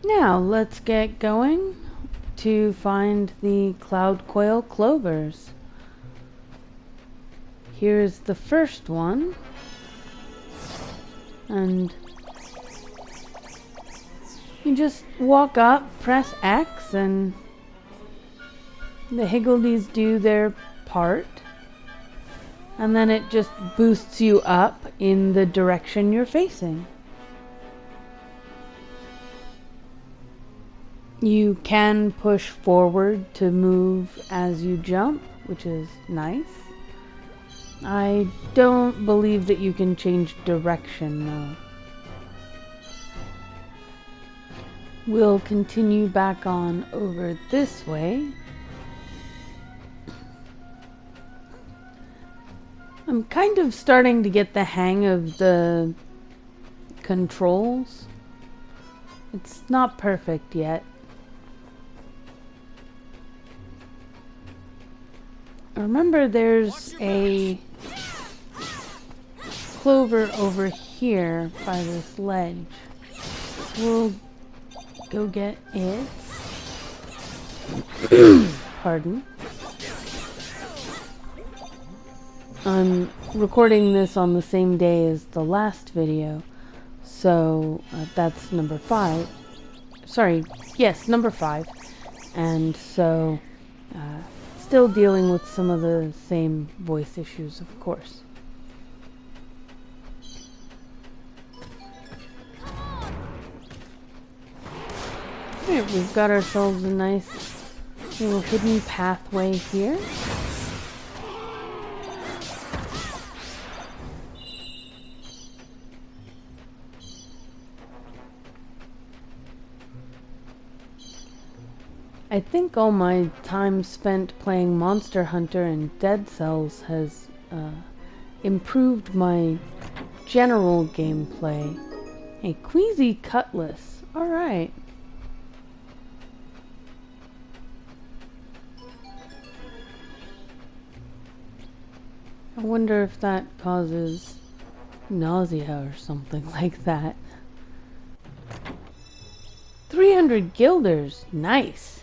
Now let's get going to find the Cloudcoil clovers. Here's the first one, and you just walk up, press X, and the higgledies do their part, and then it just boosts you up in the direction you're facing. You can push forward to move as you jump, which is nice. I don't believe that you can change direction though. We'll continue back on over this way. I'm kind of starting to get the hang of the controls. It's not perfect yet. Remember, there's a clover over here by this ledge. We'll go get it. Pardon. I'm recording this on the same day as the last video, so that's number 5. Sorry, yes, number 5. And so, still dealing with some of the same voice issues, of course. Alright, we've got ourselves a nice little hidden pathway here. I think all my time spent playing Monster Hunter and Dead Cells has improved my general gameplay. A queasy cutlass. Alright. I wonder if that causes nausea or something like that. 300 guilders. Nice.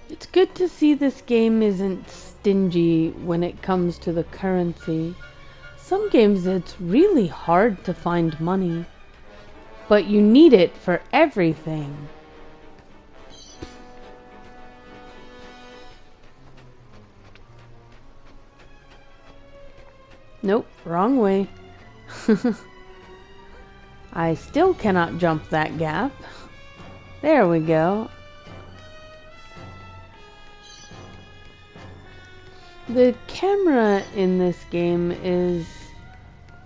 It's good to see this game isn't stingy when it comes to the currency. Some games it's really hard to find money, but you need it for everything. Nope, wrong way. I still cannot jump that gap. There we go. The camera in this game is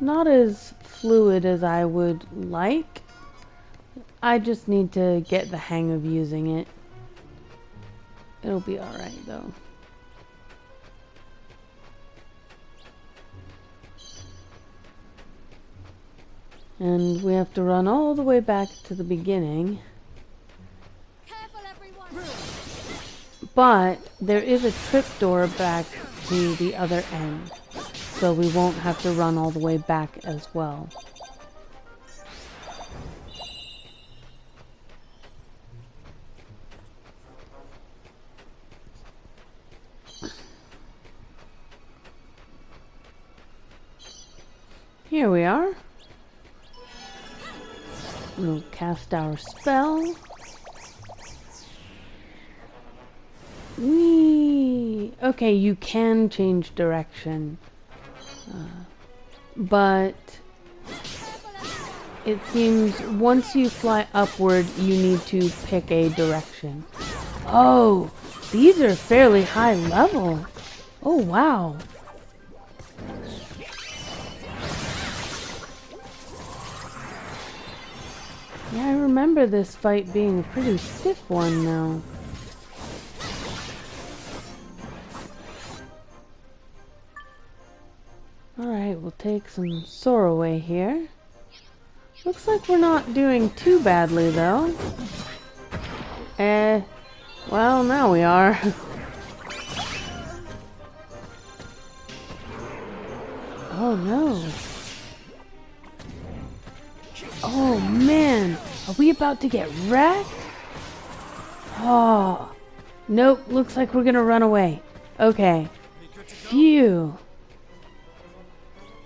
not as fluid as I would like. I just need to get the hang of using it. It'll be alright though. And we have to run all the way back to the beginning. Careful, everyone. But there is a trapdoor back to the other end, so we won't have to run all the way back as well. Here we are. We'll cast our spell. Whee! Okay, you can change direction. But it seems once you fly upward, you need to pick a direction. Oh, these are fairly high level. Oh, wow. Yeah, I remember this fight being a pretty stiff one now. Alright, we'll take some soar away here. Looks like we're not doing too badly though. Well, now we are. Oh no. Oh man, Are we about to get wrecked? Oh. Nope, looks like we're gonna run away. Okay. Phew.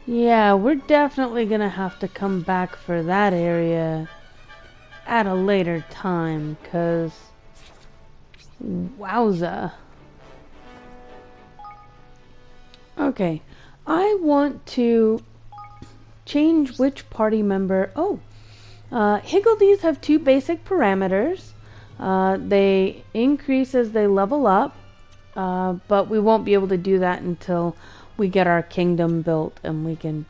Yeah, we're definitely gonna have to come back for that area at a later time, cause wowza. Okay, I want to change which party member. Oh, Higgledies have two basic parameters. They increase as they level up, but we won't be able to do that until we get our kingdom built and we can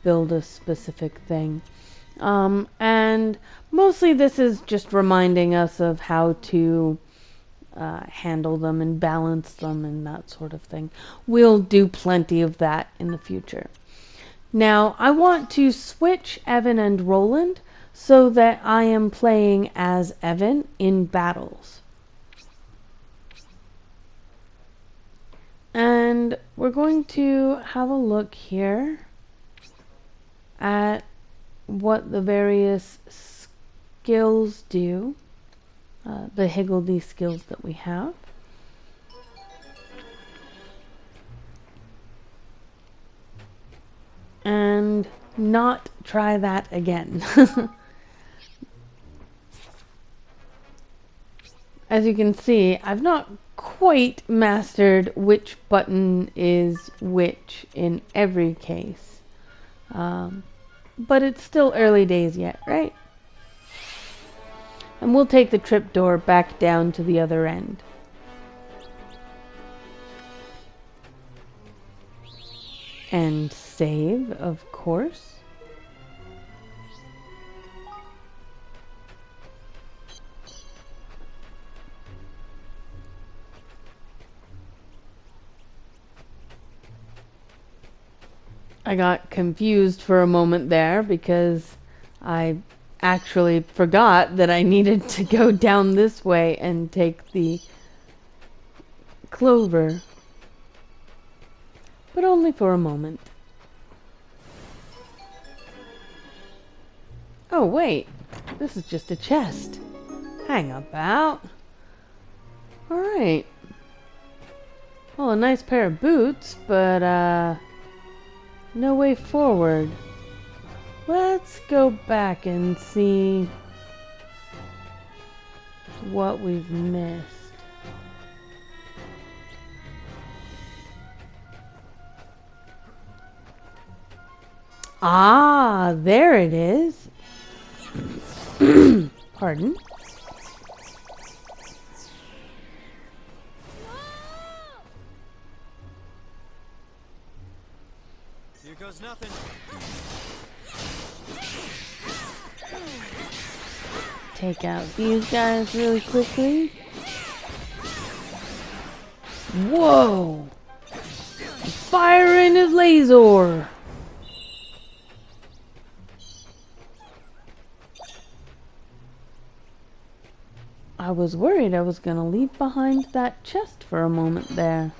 build a specific thing. And mostly this is just reminding us of how to handle them and balance them and that sort of thing. We'll do plenty of that in the future. Now, I want to switch Evan and Roland so that I am playing as Evan in battles. And we're going to have a look here at what the various skills do, the Higgledy skills that we have. And not try that again. As you can see, I've not quite mastered which button is which in every case. But it's still early days yet, right? And we'll take the trapdoor back down to the other end. And save, of course. I got confused for a moment there because I actually forgot that I needed to go down this way and take the clover. But only for a moment. Oh wait, this is just a chest. Hang about. Alright. Well, a nice pair of boots, but no way forward. Let's go back and see what we've missed. Ah, there it is. Pardon. Here goes nothing. Take out these guys really quickly. Whoa! Fire in his laser! I was worried I was gonna leave behind that chest for a moment there.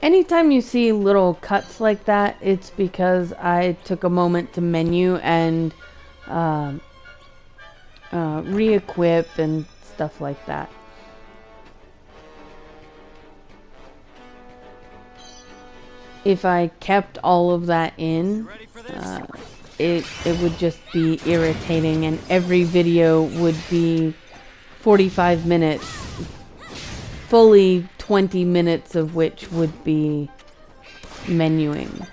Anytime you see little cuts like that, it's because I took a moment to menu and re-equip and stuff like that. If I kept all of that in, it would just be irritating, and every video would be 45 minutes, fully 20 minutes of which would be menuing.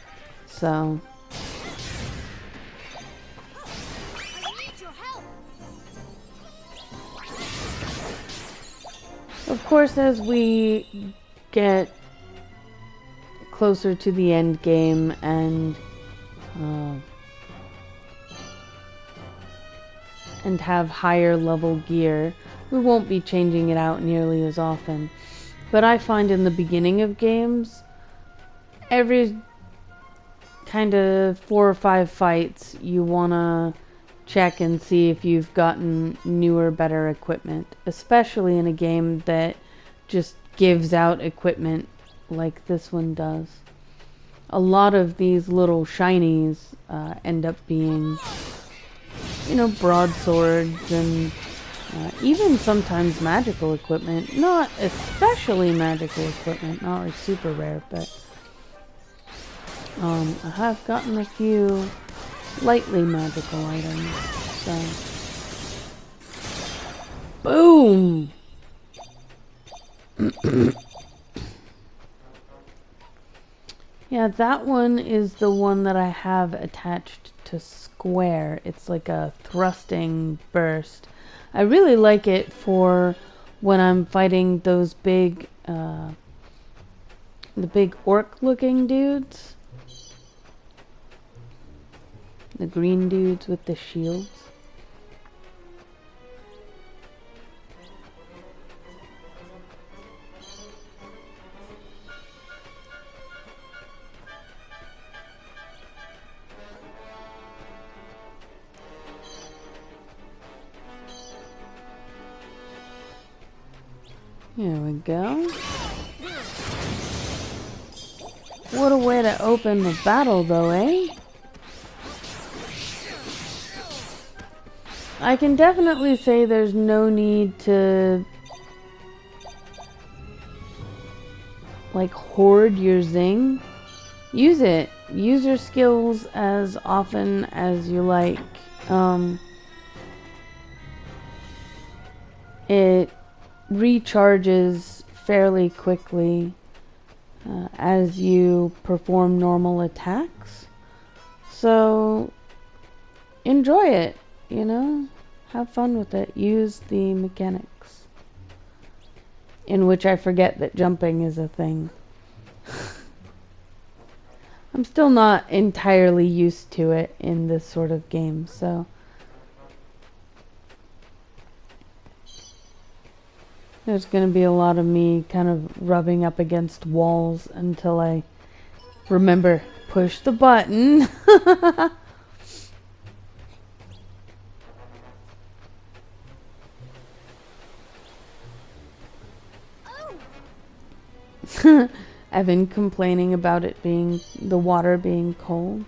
So of course, as we get closer to the end game and have higher level gear, we won't be changing it out nearly as often. But I find in the beginning of games, every kind of 4 or 5 fights, you wanna check and see if you've gotten newer, better equipment, especially in a game that just gives out equipment like this one does. A lot of these little shinies end up being you know, broadswords and even sometimes magical equipment. Not especially magical equipment, not like super rare, but I have gotten a few lightly magical items, so. Boom! Yeah, that one is the one that I have attached to square. It's like a thrusting burst. I really like it for when I'm fighting those big, the big orc-looking dudes. The green dudes with the shields. Here we go. What a way to open the battle though, eh? I can definitely say there's no need to like hoard your zing. Use it. Use your skills as often as you like. It recharges fairly quickly as you perform normal attacks. So enjoy it, you know? Have fun with it. Use the mechanics. In which I forget that jumping is a thing. I'm still not entirely used to it in this sort of game, so there's going to be a lot of me kind of rubbing up against walls until I remember, push the button. I've been complaining about it being, the water being cold.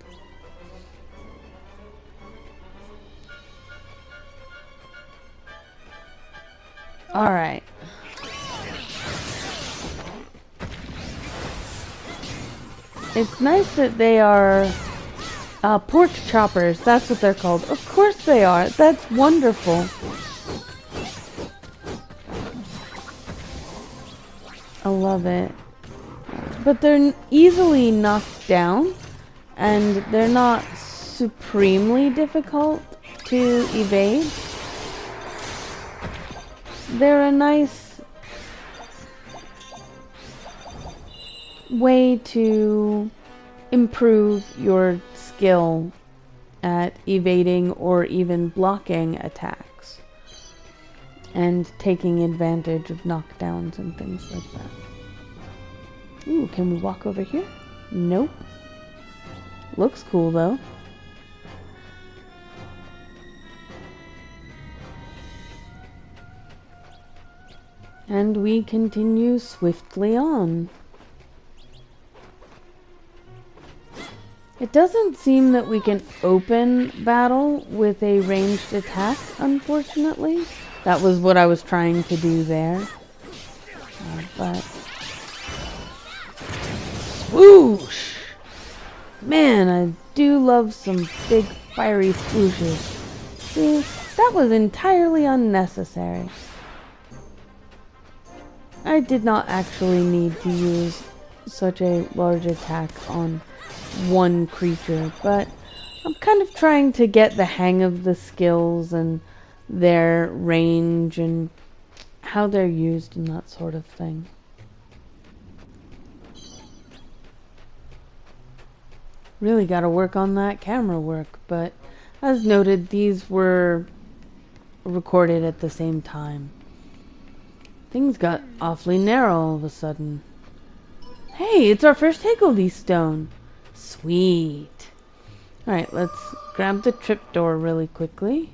Alright. It's nice that they are pork choppers. That's what they're called. Of course they are. That's wonderful. I love it. But they're easily knocked down, and they're not supremely difficult to evade. They're a nice way to improve your skill at evading or even blocking attacks and taking advantage of knockdowns and things like that. Ooh, can we walk over here? Nope. Looks cool though. And we continue swiftly on. It doesn't seem that we can open battle with a ranged attack, unfortunately. That was what I was trying to do there. But swoosh! Man, I do love some big fiery swooshes. See, that was entirely unnecessary. I did not actually need to use such a large attack on one creature, but I'm kind of trying to get the hang of the skills and their range and how they're used and that sort of thing. Really got to work on that camera work, but as noted, these were recorded at the same time. Things got awfully narrow all of a sudden. Hey, it's our first Higgledy stone. Sweet. Alright, let's grab the trapdoor really quickly.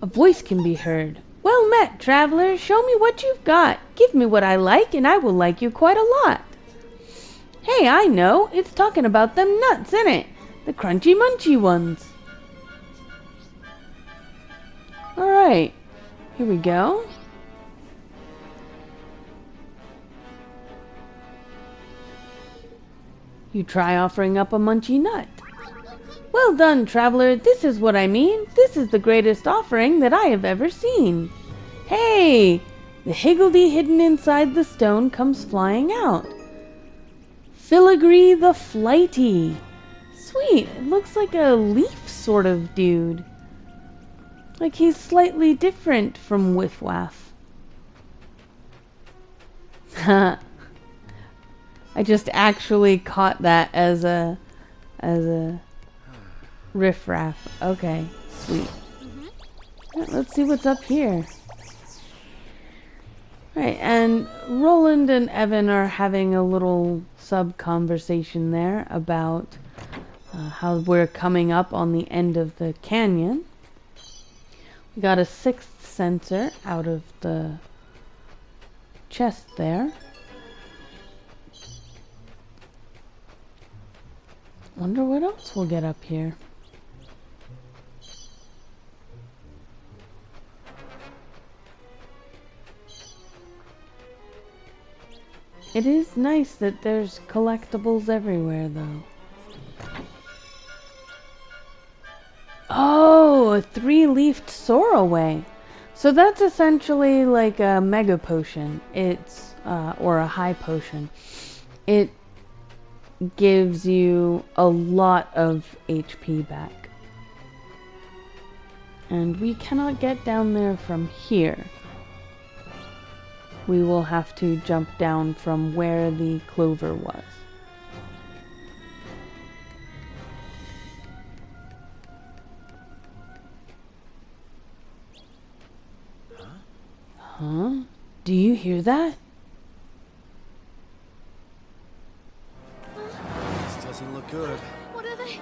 A voice can be heard. Well met, traveler. Show me what you've got. Give me what I like, and I will like you quite a lot. Hey, I know. It's talking about them nuts, isn't it? The crunchy munchy ones. Alright, here we go. You try offering up a munchy nut. Well done, traveler. This is what I mean. This is the greatest offering that I have ever seen. Hey! The higgledy hidden inside the stone comes flying out. Filigree the Flighty. Sweet, it looks like a leaf sort of dude. Like he's slightly different from Whiff Waff. I just actually caught that as a riff-raff. Okay, sweet. Right, let's see what's up here. Right, and Roland and Evan are having a little sub-conversation there about how we're coming up on the end of the canyon. We got a 6th sensor out of the chest there. Wonder what else we'll get up here. It is nice that there's collectibles everywhere, though. Oh, a 3-leafed Soaraway. So that's essentially like a mega potion. It's, or a high potion. It gives you a lot of HP back. And we cannot get down there from here. We will have to jump down from where the clover was. Huh? Do you hear that? This doesn't look good. What are they?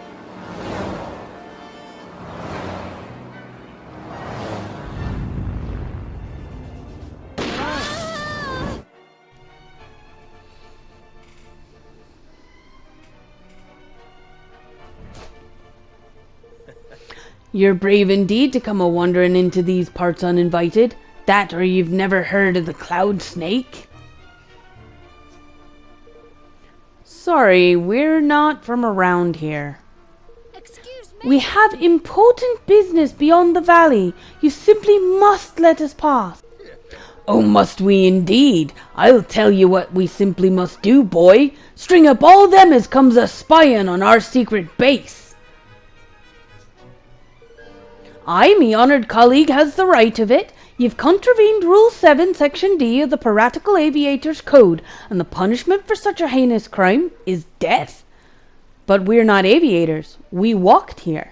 You're brave indeed to come a-wandering into these parts uninvited. That or you've never heard of the cloud snake? Sorry, we're not from around here. Excuse me? We have important business beyond the valley. You simply must let us pass. Oh, must we indeed? I'll tell you what we simply must do, boy. String up all them as comes a spying on our secret base. Me honoured colleague, has the right of it. You've contravened Rule 7, Section D of the Piratical Aviator's Code, and the punishment for such a heinous crime is death. But we're not aviators. We walked here.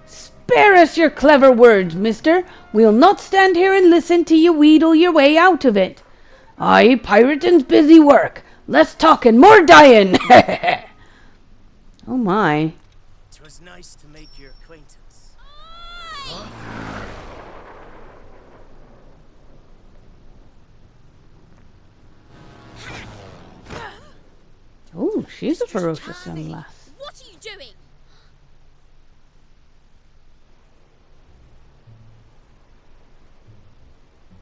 Spare us your clever words, mister. We'll not stand here and listen to you wheedle your way out of it. Aye, pirating's busy work. Less talking, more dying. Oh my. It was nice to make your acquaintance. Oh, she's a ferocious young lass. What are you doing?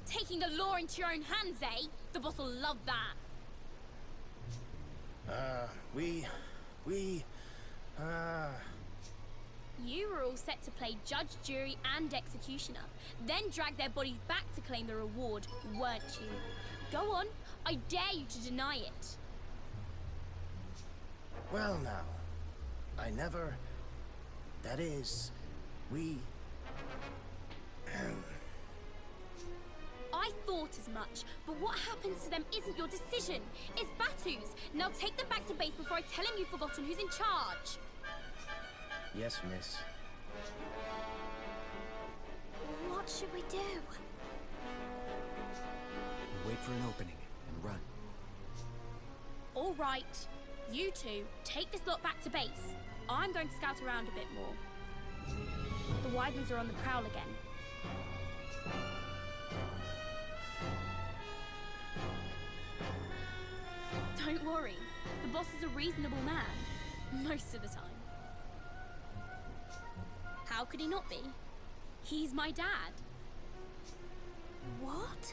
Taking the law into your own hands, eh? The boss will love that. You were all set to play judge, jury, and executioner, then drag their bodies back to claim the reward, weren't you? Go on, I dare you to deny it. Well now, I never... That is, we... I thought as much, but what happens to them isn't your decision. It's Batu's. Now take them back to base before I tell him you've forgotten who's in charge. Yes, miss. What should we do? Wait for an opening and run. All right. You two, take this lot back to base. I'm going to scout around a bit more. The Wydens are on the prowl again. Don't worry. The boss is a reasonable man. Most of the time. How could he not be? He's my dad. What?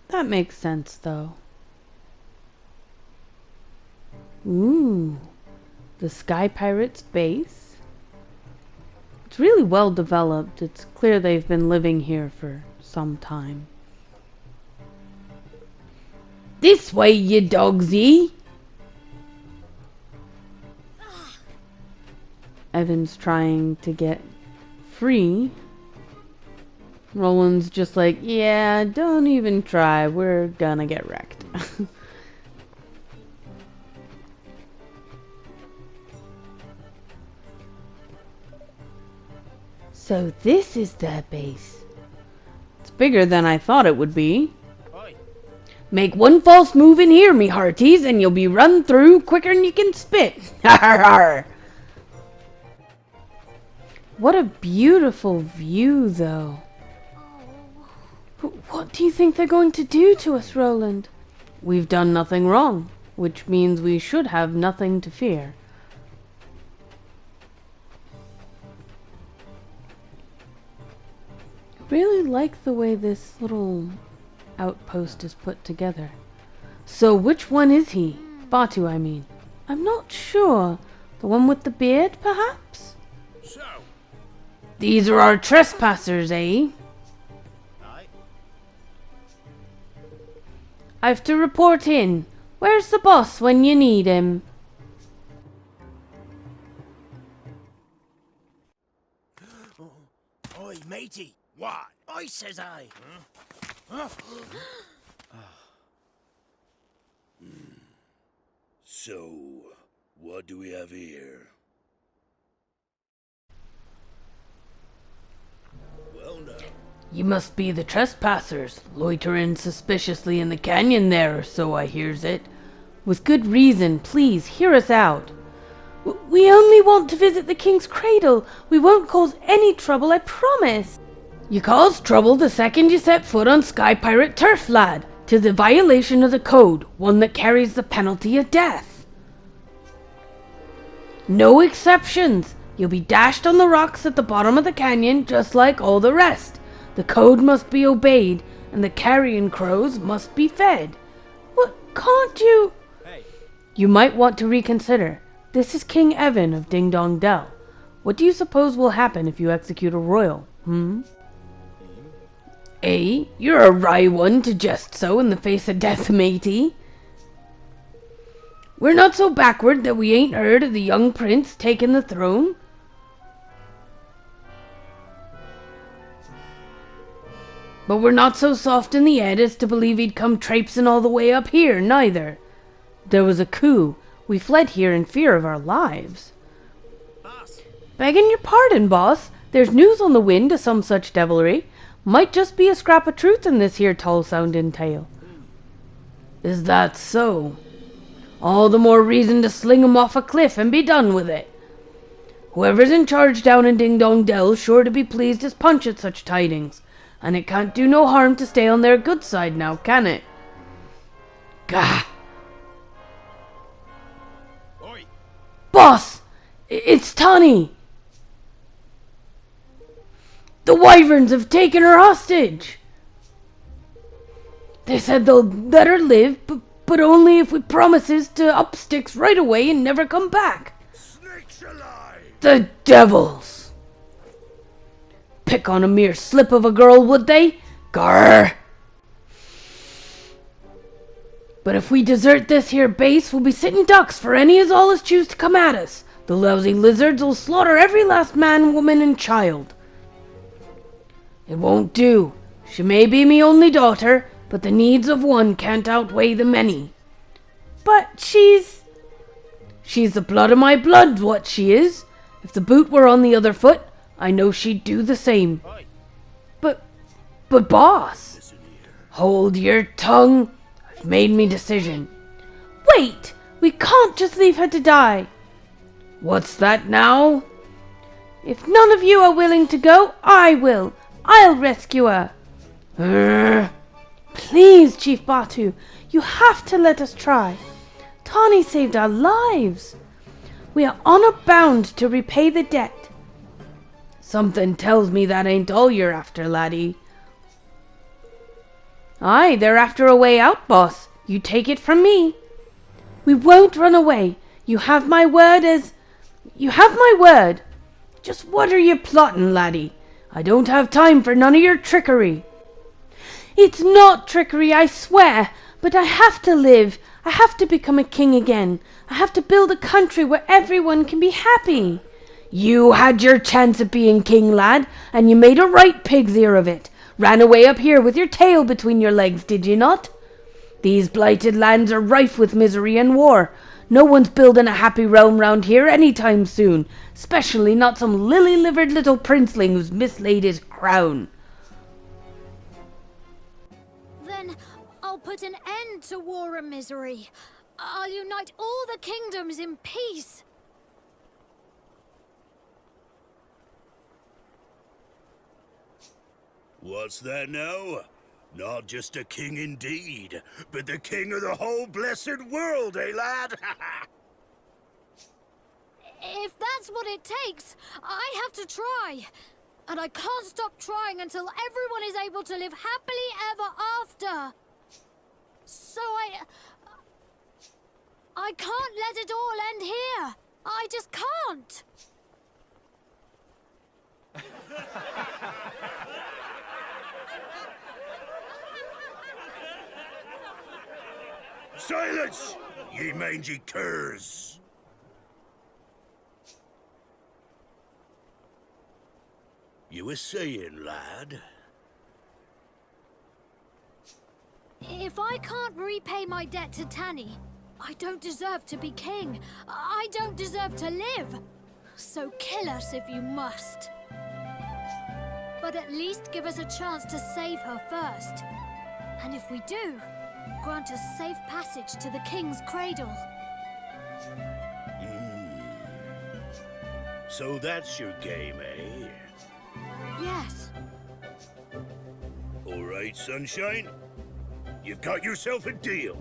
That makes sense, though. Ooh, the Sky Pirates base. It's really well developed. It's clear they've been living here for some time. This way, you dogsy! Evan's trying to get free. Roland's just like, yeah, don't even try. We're gonna get wrecked. So this is their base. It's bigger than I thought it would be. Oi. Make one false move in here, me hearties, and you'll be run through quicker than you can spit. Har har har. What a beautiful view, though. What do you think they're going to do to us, Roland? We've done nothing wrong, which means we should have nothing to fear. I really like the way this little outpost is put together. So which one is he? Batu, I mean. I'm not sure. The one with the beard, perhaps? So, These are our trespassers, eh? aye. I've to report in. Where's the boss when you need him? Oi, matey. What? I says I. Huh? So, what do we have here? Well now, You must be the trespassers, loitering suspiciously in the canyon there, so I hears it. With good reason, please, hear us out. We only want to visit the king's cradle. We won't cause any trouble, I promise. You cause trouble the second you set foot on Sky Pirate turf, lad. 'Tis a violation of the code, one that carries the penalty of death. No exceptions. You'll be dashed on the rocks at the bottom of the canyon, just like all the rest. The code must be obeyed, and the carrion crows must be fed. What, can't you? Hey. You might want to reconsider. This is King Evan of Ding Dong Dell. What do you suppose will happen if you execute a royal, Eh? You're a wry one to jest so in the face of death, matey. We're not so backward that we ain't heard of the young prince taking the throne. But we're not so soft in the head as to believe he'd come traipsing all the way up here, neither. There was a coup. We fled here in fear of our lives. Boss. Begging your pardon, boss. There's news on the wind of some such devilry. Might just be a scrap of truth in this here tall-sounding tale. Is that so? All the more reason to sling 'em off a cliff and be done with it. Whoever's in charge down in Ding Dong Dell's sure to be pleased as punch at such tidings. And it can't do no harm to stay on their good side now, can it? Gah! Oi. Boss! It's Tani! The wyverns have taken her hostage! They said they'll let her live, but only if we promises to up sticks right away and never come back. snakes alive! The devils! Pick on a mere slip of a girl, would they? Grr! But if we desert this here base, we'll be sitting ducks for any as all as choose to come at us. The lousy lizards will slaughter every last man, woman, and child. It won't do. She may be me only daughter, but the needs of one can't outweigh the many. But she's the blood of my blood, what she is. If the boot were on the other foot, I know she'd do the same. Oi. But boss, Listen here. hold your tongue. I've made me decision. Wait, we can't just leave her to die. What's that now? If none of you are willing to go, I will. I'll rescue her. Please, Chief Batu, You have to let us try. Tawny saved our lives. We are honor bound to repay the debt. Something tells me that ain't all you're after, laddie. Aye, they're after a way out, boss. You take it from me. We won't run away. You have my word as... You have my word. Just what are you plotting, laddie? I don't have time for none of your trickery. It's not trickery, I swear. But I have to live. I have to become a king again. I have to build a country where everyone can be happy. You had your chance of being king, lad, and you made a right pig's ear of it. Ran away up here with your tail between your legs, did you not? These blighted lands are rife with misery and war. No one's building a happy realm round here any time soon, especially not some lily-livered little princeling who's mislaid his crown. Then I'll put an end to war and misery. I'll unite all the kingdoms in peace. What's that now? Not just a king indeed, but the king of the whole blessed world, eh, lad? If that's what it takes, I have to try. And I can't stop trying until everyone is able to live happily ever after. So I can't let it all end here. I just can't. Silence, ye mangy curs! You were saying, lad? If I can't repay my debt to Tanny, I don't deserve to be king. I don't deserve to live. So kill us if you must. But at least give us a chance to save her first. And if we do, grant us safe passage to the king's cradle. So that's your game, eh? Yes. All right, Sunshine. You've got yourself a deal.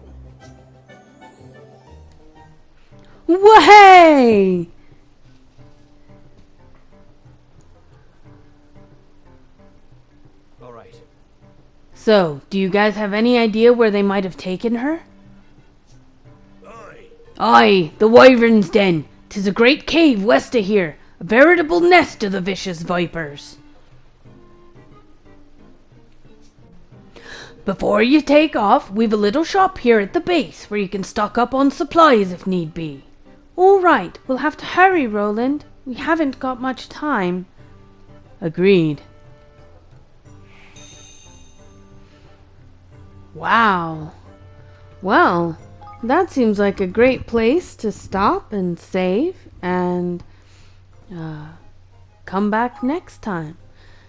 Way! All right. So, do you guys have any idea where they might have taken her? Aye. Aye, the Wyvern's Den. 'Tis a great cave west of here. A veritable nest of the vicious vipers. Before you take off, we've a little shop here at the base where you can stock up on supplies if need be. All right, we'll have to hurry, Roland. We haven't got much time. Agreed. Wow. Well, that seems like a great place to stop and save and come back next time.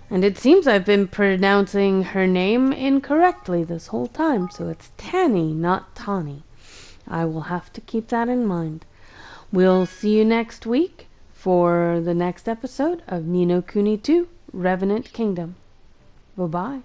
And it seems I've been pronouncing her name incorrectly this whole time, so it's Tanny, not Tawny. I will have to keep that in mind. We'll see you next week for the next episode of Ni no Kuni 2, Revenant Kingdom. Bye-bye.